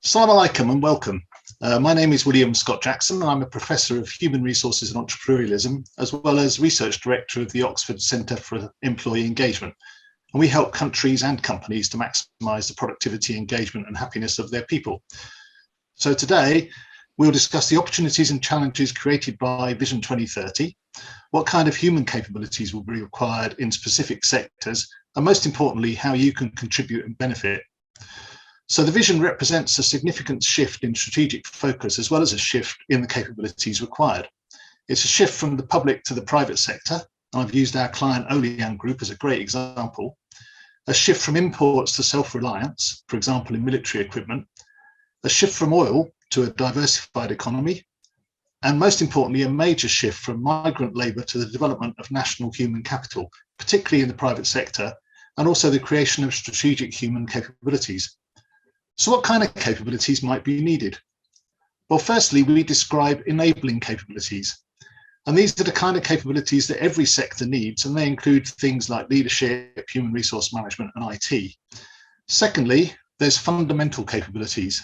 Assalamu alaikum and welcome. My name is William Scott Jackson and I'm a Professor of Human Resources and Entrepreneurialism, as well as Research Director of the Oxford Centre for Employee Engagement. And we help countries and companies to maximise the productivity, engagement and happiness of their people. So today, we'll discuss the opportunities and challenges created by Vision 2030, what kind of human capabilities will be required in specific sectors, and most importantly, how you can contribute and benefit. So the vision represents a significant shift in strategic focus, as well as a shift in the capabilities required. It's a shift from the public to the private sector. And I've used our client Olean Group as a great example. A shift from imports to self-reliance, for example, in military equipment. A shift from oil to a diversified economy. And most importantly, a major shift from migrant labour to the development of national human capital, particularly in the private sector, and also the creation of strategic human capabilities. So what kind of capabilities might be needed? Well, firstly, we describe enabling capabilities. And these are the kind of capabilities that every sector needs, and they include things like leadership, human resource management, and IT. Secondly, there's fundamental capabilities.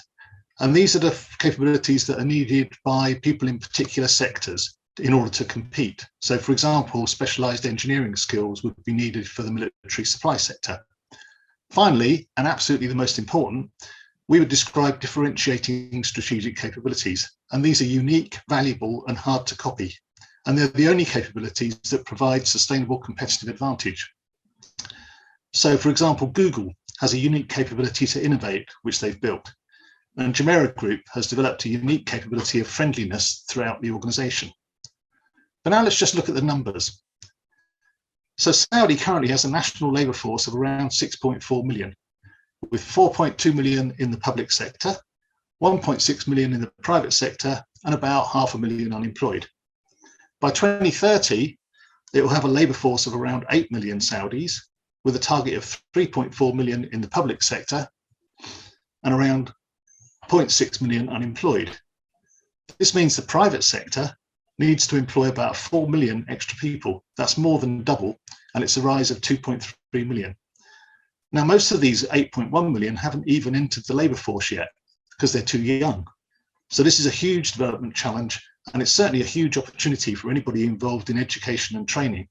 And these are the capabilities that are needed by people in particular sectors in order to compete. So, for example, specialised engineering skills would be needed for the military supply sector. Finally, and absolutely the most important, we would describe differentiating strategic capabilities. And these are unique, valuable, and hard to copy. And they're the only capabilities that provide sustainable competitive advantage. So, for example, Google has a unique capability to innovate, which they've built. And Jumeirah Group has developed a unique capability of friendliness throughout the organization. But now let's just look at the numbers. So Saudi currently has a national labour force of around 6.4 million, with 4.2 million in the public sector, 1.6 million in the private sector, and about 500,000 unemployed. By 2030, it will have a labour force of around 8 million Saudis, with a target of 3.4 million in the public sector and around 0.6 million unemployed. This means the private sector needs to employ about 4 million extra people. That's more than double, and it's a rise of 2.3 million. Now, most of these 8.1 million haven't even entered the labour force yet because they're too young. So this is a huge development challenge, and it's certainly a huge opportunity for anybody involved in education and training.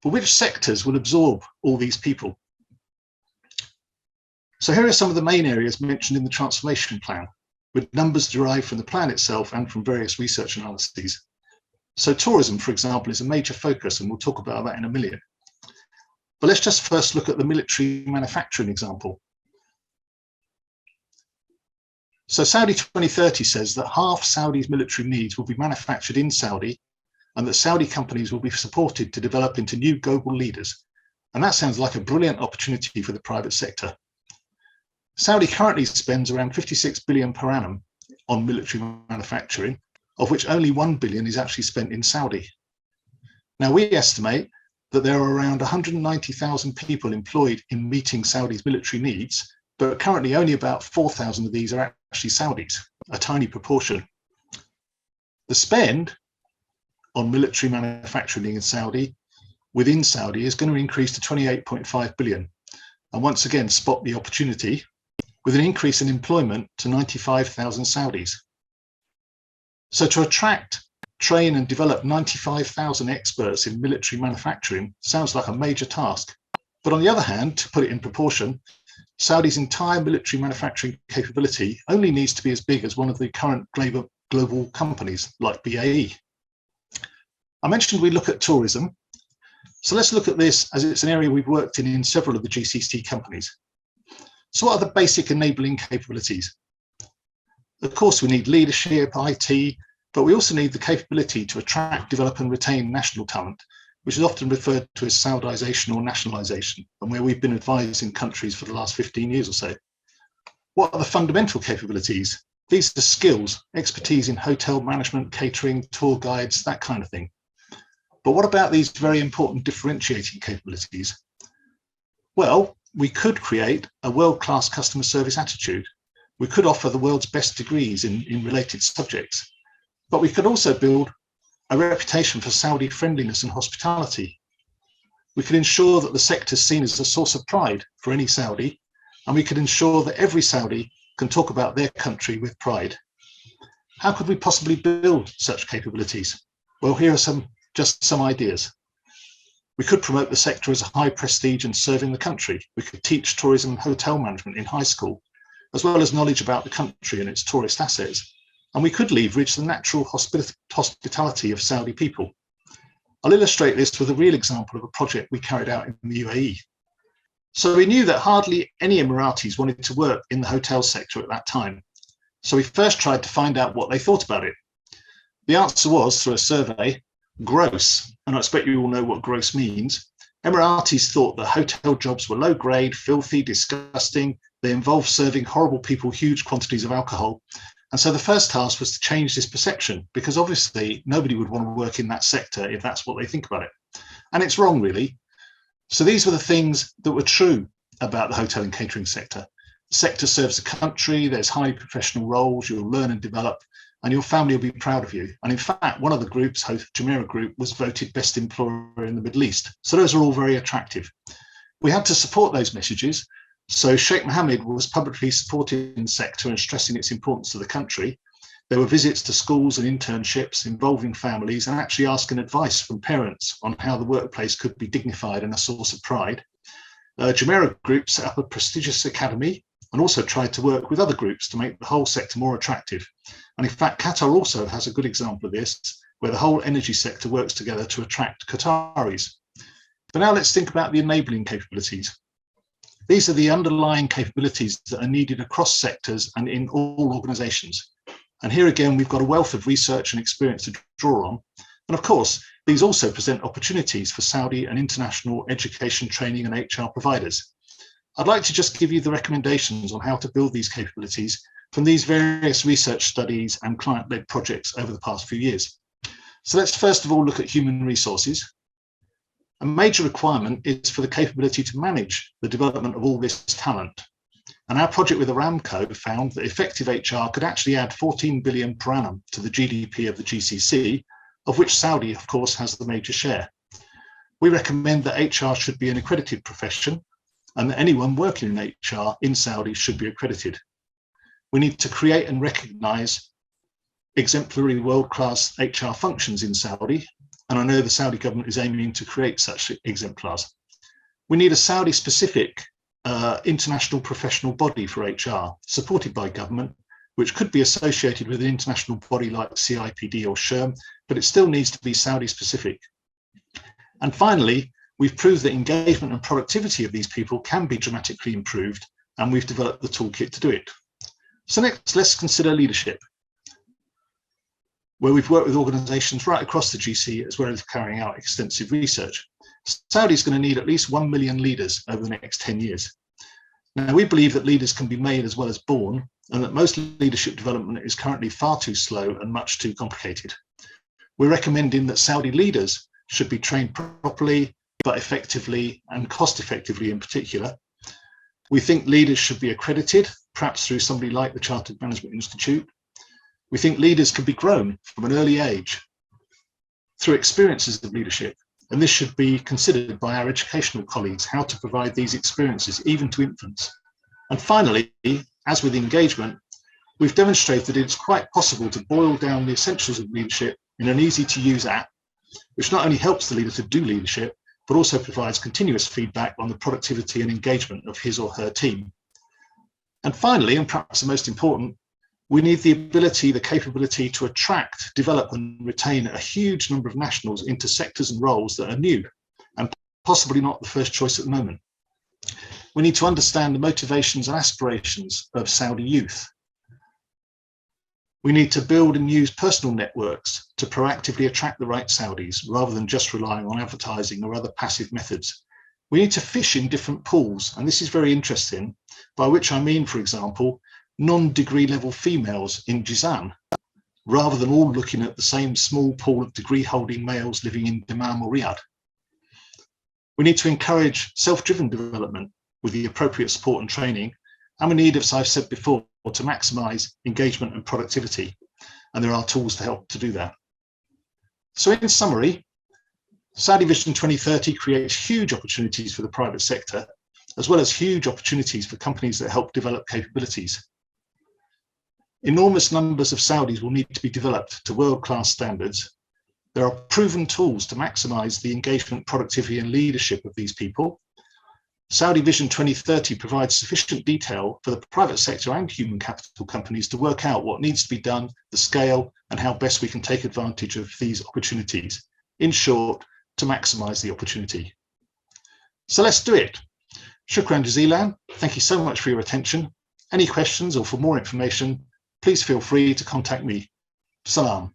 But which sectors will absorb all these people? So here are some of the main areas mentioned in the transformation plan, with numbers derived from the plan itself and from various research analyses. So tourism, for example, is a major focus, and we'll talk about that in a minute. But let's just first look at the military manufacturing example. So Saudi 2030 says that half Saudi's military needs will be manufactured in Saudi, and that Saudi companies will be supported to develop into new global leaders. And that sounds like a brilliant opportunity for the private sector. Saudi currently spends around 56 billion per annum on military manufacturing, of which only 1 billion is actually spent in Saudi. Now, we estimate that there are around 190,000 people employed in meeting Saudi's military needs, but currently only about 4,000 of these are actually Saudis, a tiny proportion. The spend on military manufacturing in Saudi, within Saudi, is going to increase to 28.5 billion. And once again, spot the opportunity with an increase in employment to 95,000 Saudis. So to attract, train and develop 95,000 experts in military manufacturing sounds like a major task. But on the other hand, to put it in proportion, Saudi's entire military manufacturing capability only needs to be as big as one of the current global companies like BAE. I mentioned we look at tourism. So let's look at this as it's an area we've worked in several of the GCC companies. So what are the basic enabling capabilities? Of course, we need leadership, IT, but we also need the capability to attract, develop and retain national talent, which is often referred to as Saudization or nationalisation, and where we've been advising countries for the last 15 years or so. What are the fundamental capabilities? These are skills, expertise in hotel management, catering, tour guides, that kind of thing. But what about these very important differentiating capabilities? Well, we could create a world-class customer service attitude. We could offer the world's best degrees in related subjects, but we could also build a reputation for Saudi friendliness and hospitality. We could ensure that the sector is seen as a source of pride for any Saudi, and we could ensure that every Saudi can talk about their country with pride. How could we possibly build such capabilities? Well, here are just some ideas. We could promote the sector as a high prestige and serving the country. We could teach tourism and hotel management in high school, as well as knowledge about the country and its tourist assets. And we could leverage the natural hospitality of Saudi people. I'll illustrate this with a real example of a project we carried out in the UAE. So we knew that hardly any Emiratis wanted to work in the hotel sector at that time. So we first tried to find out what they thought about it. The answer was, through a survey, gross. And I expect you all know what gross means. Emiratis thought that hotel jobs were low grade, filthy, disgusting. They involved serving horrible people huge quantities of alcohol. And so the first task was to change this perception, because obviously nobody would want to work in that sector if that's what they think about it. And it's wrong, really. So these were the things that were true about the hotel and catering sector. The sector serves the country, there's highly professional roles, you'll learn and develop, and your family will be proud of you. And in fact, one of the groups, Jumeirah Group, was voted best employer in the Middle East. So those are all very attractive. We had to support those messages. So Sheikh Mohammed was publicly supporting the sector and stressing its importance to the country. There were visits to schools and internships involving families and actually asking advice from parents on how the workplace could be dignified and a source of pride. Jumeirah Group set up a prestigious academy and also tried to work with other groups to make the whole sector more attractive. And in fact, Qatar also has a good example of this, where the whole energy sector works together to attract Qataris. But now let's think about the enabling capabilities. These are the underlying capabilities that are needed across sectors and in all organizations. And here again, we've got a wealth of research and experience to draw on. And of course, these also present opportunities for Saudi and international education, training and HR providers. I'd like to just give you the recommendations on how to build these capabilities from these various research studies and client-led projects over the past few years. So let's first of all look at human resources. A major requirement is for the capability to manage the development of all this talent. And our project with Aramco found that effective HR could actually add 14 billion per annum to the GDP of the GCC, of which Saudi, of course, has the major share. We recommend that HR should be an accredited profession and that anyone working in HR in Saudi should be accredited. We need to create and recognize exemplary world-class HR functions in Saudi, and I know the Saudi government is aiming to create such exemplars. We need a Saudi-specific international professional body for HR, supported by government, which could be associated with an international body like CIPD or SHRM, but it still needs to be Saudi-specific. And finally, we've proved that engagement and productivity of these people can be dramatically improved, and we've developed the toolkit to do it. So next, let's consider leadership, where we've worked with organizations right across the GC, as well as carrying out extensive research. Saudi is going to need at least 1 million leaders over the next 10 years. Now, we believe that leaders can be made as well as born, and that most leadership development is currently far too slow and much too complicated. We're recommending that Saudi leaders should be trained properly, but effectively and cost effectively in particular. We think leaders should be accredited, perhaps through somebody like the Chartered Management Institute. We think leaders can be grown from an early age through experiences of leadership, and this should be considered by our educational colleagues, how to provide these experiences even to infants. And finally, as with engagement, we've demonstrated that it's quite possible to boil down the essentials of leadership in an easy-to-use app, which not only helps the leader to do leadership, but also provides continuous feedback on the productivity and engagement of his or her team. And finally, and perhaps the most important, we need the ability, the capability to attract, develop and retain a huge number of nationals into sectors and roles that are new and possibly not the first choice at the moment. We need to understand the motivations and aspirations of Saudi youth. We need to build and use personal networks to proactively attract the right Saudis rather than just relying on advertising or other passive methods. We need to fish in different pools, and this is very interesting, by which I mean, for example, non-degree level females in Jizan, rather than all looking at the same small pool of degree-holding males living in Dammam or Riyadh. We need to encourage self-driven development with the appropriate support and training, and we need, as I've said before, to maximise engagement and productivity, and there are tools to help to do that. So in summary, Saudi Vision 2030 creates huge opportunities for the private sector, as well as huge opportunities for companies that help develop capabilities. Enormous numbers of Saudis will need to be developed to world-class standards. There are proven tools to maximize the engagement, productivity, and leadership of these people. Saudi Vision 2030 provides sufficient detail for the private sector and human capital companies to work out what needs to be done, the scale, and how best we can take advantage of these opportunities. In short, to maximize the opportunity. So let's do it. Shukran jazilan. Thank you so much for your attention. Any questions or for more information, please feel free to contact me. Salam.